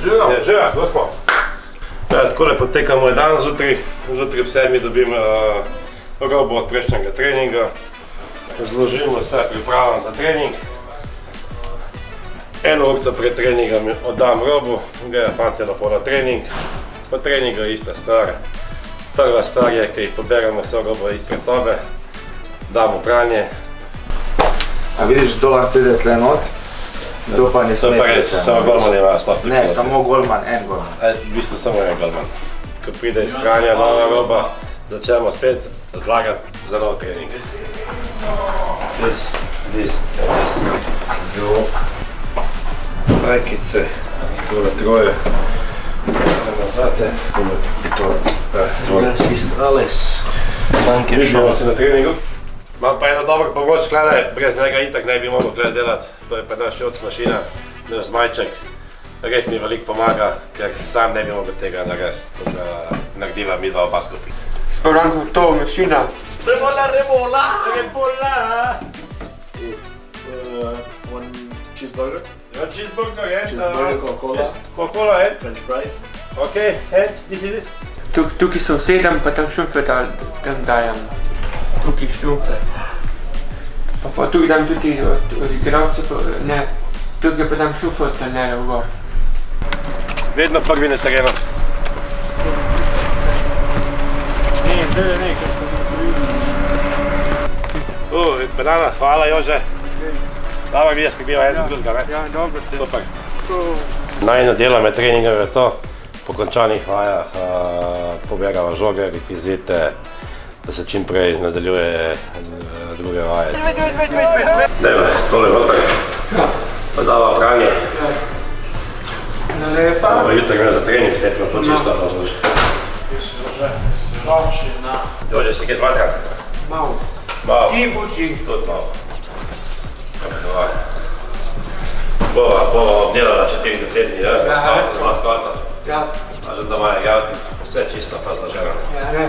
Živa, kdo smo? Takole poteka moj dan zjutraj. Zjutraj ob 7 dobim robo od prejšnjega treninga. Zložimo se, pripravljam za trening. Eno urco pred treningom oddam robo, grejo fantje lepo na trening. Po treningu je ista stvar. Prva stvar je, ki poberemo vso robo izpred sobe, damo pranje. A vidiš, kdo lahko pride tle not? Kdo pa ne sme priti? Samo golman imajo slab. Ne, samo golman, en golman. V bistvu samo en golman. Ko pride iz pranja nova roba, začnemo spet zlagati za nov trening. This. Rajkice, tole troje. Nazate. Vidimo se na treningu. Imam pa eno dobro pomoč, brez njega itak ne bi mogel delati. To je pa naš šoc mašina, naš zmajček. Res mi veliko pomaga, ker sam ne bi mogel tega narediti, tako da narediva mi dva oba skupaj. Sporanko, to mašina. Remola! One cheeseburger. One cheeseburger, yes. Cheeseburger, Coca-Cola. Coca-Cola, eh? French fries. Ok, and this is this. Tukaj so sedem, pa tam šumfe tam dajem. Tukaj šumfe. Pa tukaj dam tudi od igralce, ne. Tukaj pa dam šumfe od trenerja v gor. Vedno prvi na terenu. Ne, kar smo napravili. Banana, hvala Jože. Dobro, vidiš, kako biva en drugega, ne? Ja, dobro. Super. Najno delo med treningom je to, po končanih vajah poberava žoge, rekvizite, da se čim prej nadaljuje druge vaje. Dajmo, tole noter. Pa dava pranje. Lepa. Jutro gremo za trening, spet to čisto razloži. Jože, si kaj zmatra? Malo. Malo. Ti buči. Tudi malo. Bova obdelala 40 dni, ja? Ja. Zlatko, Ja. a že doma je javci, vse čisto pa zloženo. Ja, ne.